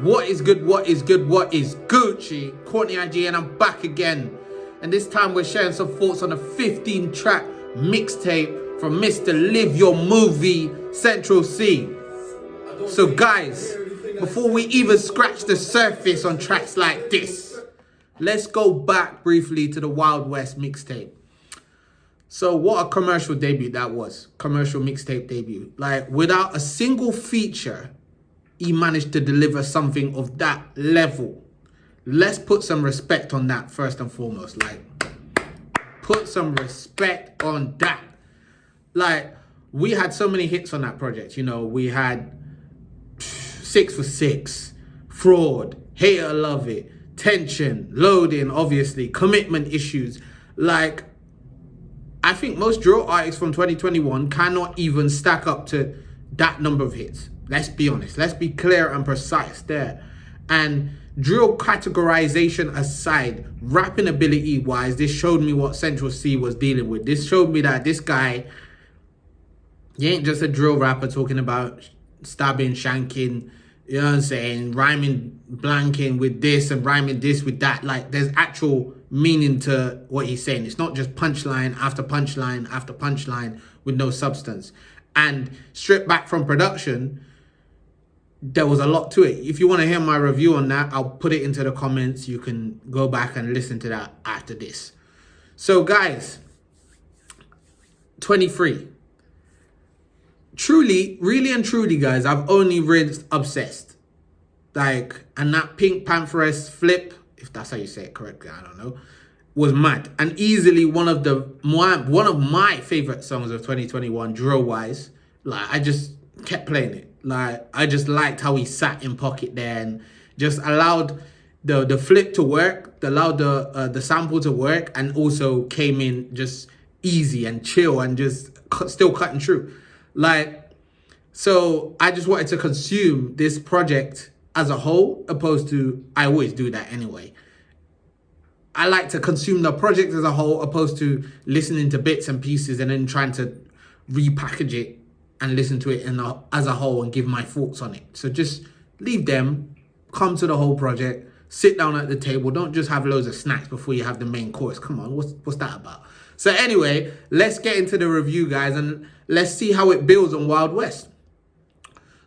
What is good, what is good, what is Gucci? Courtney IG, and I'm back again. And this time we're sharing some thoughts on a 15-track mixtape from Mr. Live Your Movie, Central Cee. So guys, before we even scratch the surface on tracks like this, let's go back briefly to the Wild West mixtape. So what a commercial debut that was. Commercial mixtape debut. Like, without a single feature, he managed to deliver something of that level. Let's put some respect on that first and foremost. Like, put some respect on that. Like, we had so many hits on that project. You know, we had 6 for 6, Fraud, Hater Love It, Tension, Loading, obviously, Commitment Issues. Like, I think most drill artists from 2021 cannot even stack up to that number of hits. Let's be honest. Let's be clear and precise there. And drill categorization aside, rapping ability wise, this showed me what Central Cee was dealing with. This showed me that this guy, he ain't just a drill rapper talking about stabbing, shanking, you know what I'm saying, rhyming, blanking with this and rhyming this with that. Like, there's actual meaning to what he's saying. It's not just punchline after punchline after punchline with no substance. And stripped back from production, there was a lot to it. If you want to hear my review on that, I'll put it into the comments. You can go back and listen to that after this. So guys, 23. Truly, really and truly, guys, I've only read Obsessed. Like, and that Pink Pantheress flip, if that's how you say it correctly, I don't know, was mad. And easily one of my favorite songs of 2021, drill-wise. Like, I just kept playing it. Like, I just liked how he sat in pocket there and just allowed the flip to work, allowed the sample to work, and also came in just easy and chill and just still cutting through. Like, so I just wanted to consume this project as a whole, opposed to, I always do that anyway. I like to consume the project as a whole, opposed to listening to bits and pieces and then trying to repackage it and listen to it as a whole and give my thoughts on it. So just leave them, come to the whole project, sit down at the table. Don't just have loads of snacks before you have the main course. Come on, what's that about? So anyway, let's get into the review, guys, and let's see how it builds on Wild West.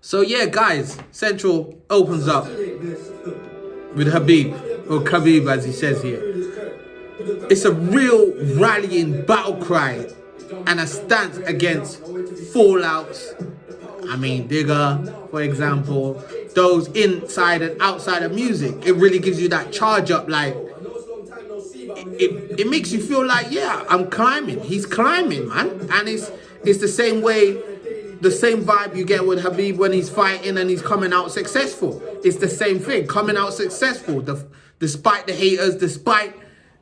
So yeah, guys, Central opens up with Habib, or Khabib as he says here. It's a real rallying battle cry and a stance against fallouts. I mean, Digger, for example, those inside and outside of music. It really gives you that charge up, like, it makes you feel like, yeah, I'm climbing. He's climbing, man. And it's the same way, the same vibe you get with Habib when he's fighting and he's coming out successful. It's the same thing, coming out successful. Despite the haters, despite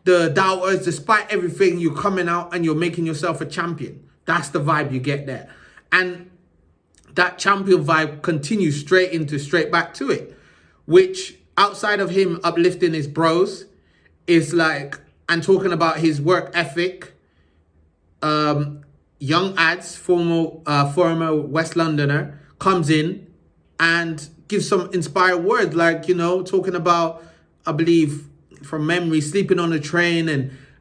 the doubters, despite everything, you're coming out and you're making yourself a champion. That's the vibe you get there. And that champion vibe continues straight back to it, which outside of him uplifting his bros is like, and talking about his work ethic, Young Ads, former West Londoner, comes in and gives some inspired words, like, you know, talking about, I believe, from memory, sleeping on a train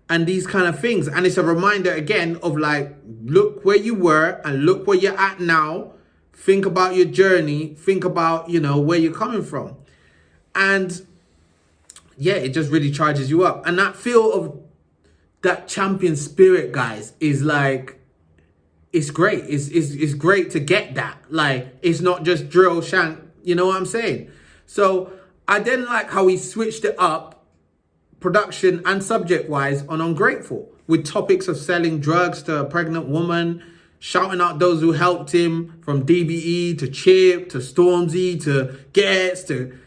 and these kind of things. And it's a reminder again of, like, look where you were and look where you're at now. Think about your journey. Think about, you know, where you're coming from. And yeah, it just really charges you up. And that feel of that champion spirit, guys, is like, it's great. It's great to get that. Like, it's not just drill, shank, you know what I'm saying? So I then like how he switched it up, production and subject-wise, on Ungrateful, with topics of selling drugs to a pregnant woman, shouting out those who helped him, from DBE to Chip to Stormzy to Gets to...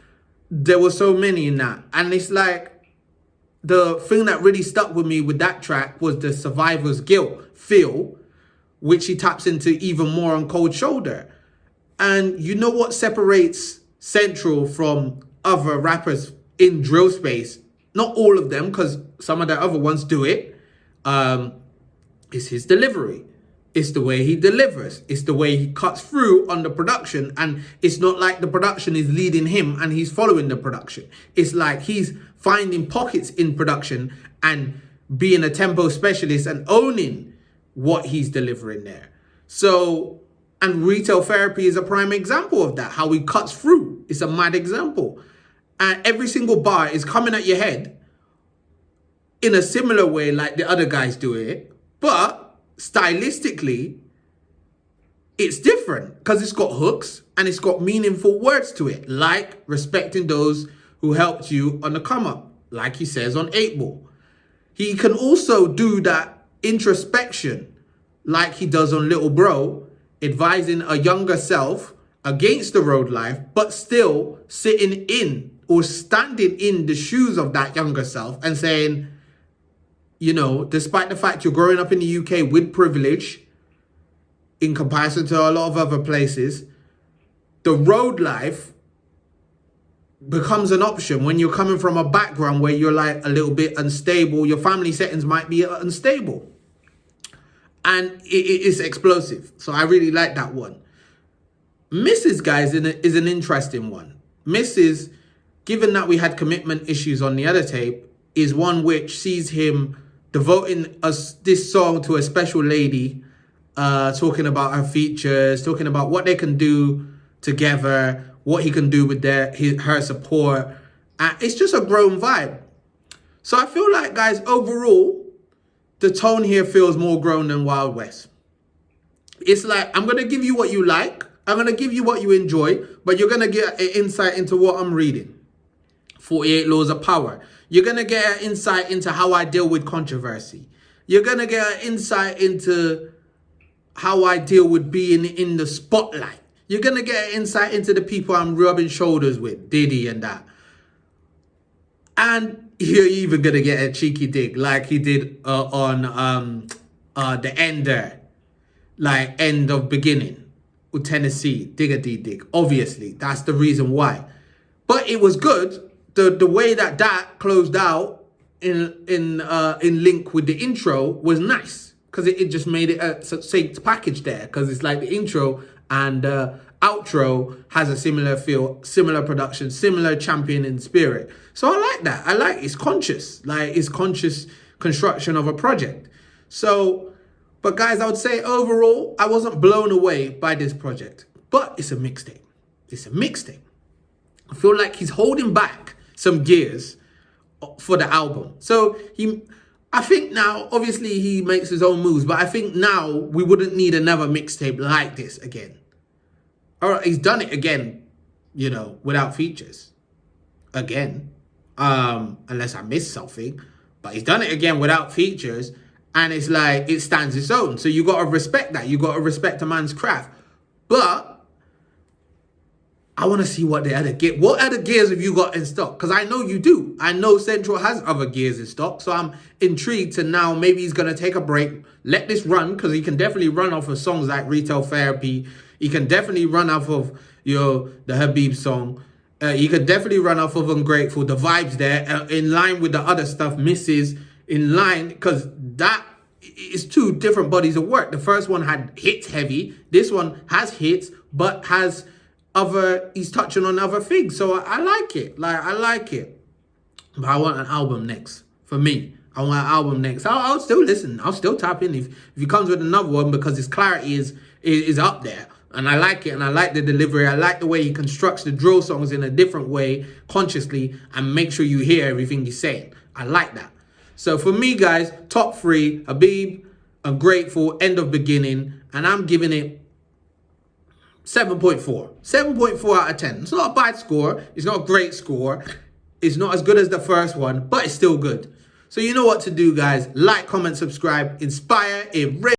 There were so many in that. And it's like, the thing that really stuck with me with that track was the survivor's guilt feel, which he taps into even more on Cold Shoulder. And you know what separates Central from other rappers in drill space? Not all of them, because some of the other ones do it. Is his delivery. It's the way he delivers. It's the way he cuts through on the production. And it's not like the production is leading him and he's following the production. It's like he's finding pockets in production and being a tempo specialist and owning what he's delivering there. So, and Retail Therapy is a prime example of that. How he cuts through. It's a mad example. And every single bar is coming at your head in a similar way like the other guys do it. But stylistically, it's different because it's got hooks and it's got meaningful words to it, like respecting those who helped you on the come up, like he says on 8 Ball. He can also do that introspection like he does on Little Bro, advising a younger self against the road life, but still sitting in or standing in the shoes of that younger self and saying, you know, despite the fact you're growing up in the UK with privilege in comparison to a lot of other places, the road life becomes an option when you're coming from a background where you're like a little bit unstable. Your family settings might be unstable. And it's explosive. So I really like that one. Mrs. Guys is an interesting one. Mrs., given that we had commitment issues on the other tape, is one which sees him devoting us this song to a special lady, talking about her features, talking about what they can do together, what he can do with her support. It's just a grown vibe. So I feel like, guys, overall, the tone here feels more grown than Wild West. It's like, I'm going to give you what you like. I'm going to give you what you enjoy, but you're going to get an insight into what I'm reading. 48 Laws of Power. You're going to get an insight into how I deal with controversy. You're going to get an insight into how I deal with being in the spotlight. You're going to get an insight into the people I'm rubbing shoulders with, Diddy and that. And you're even going to get a cheeky dig like he did on the Ender, like End of Beginning with Tennessee, dig. Obviously, that's the reason why. But it was good. The way that closed out in link with the intro was nice because it just made it a synced package there, because it's like the intro and outro has a similar feel, similar production, similar championing spirit. So I like that. I like it's conscious, like it's conscious construction of a project. So, but guys, I would say overall, I wasn't blown away by this project, but it's a mixtape. It's a mixtape. I feel like he's holding back some gears for the album. So I think now, obviously he makes his own moves, but I think now we wouldn't need another mixtape like this again. All right, he's done it again, you know, without features. Again. Unless I missed something. But he's done it again without features. And it's like, it stands its own. So you got to respect that. You got to respect a man's craft. But I want to see what other gears have you got in stock? Because I know you do. I know Central has other gears in stock. So I'm intrigued to now, maybe he's going to take a break, let this run, because he can definitely run off of songs like Retail Therapy. He can definitely run off of, you know, the Habib song. He could definitely run off of Ungrateful. The vibes there, in line with the other stuff, Misses, in line, because that is two different bodies of work. The first one had hits heavy. This one has hits, but has he's touching on other things. So I like it. I like it. But I want an album next. For me, I want an album next. I'll still listen. I'll still tap in if he comes with another one, because his clarity is up there. And I like it, and I like the delivery. I like the way he constructs the drill songs in a different way, consciously, and make sure you hear everything he's saying. I like that. So for me, guys, top 3, Habib, Ungrateful, End of Beginning, and I'm giving it 7.4. 7.4 out of 10. It's not a bad score. It's not a great score. It's not as good as the first one, but it's still good. So you know what to do, guys. Like, comment, subscribe, inspire, enrich.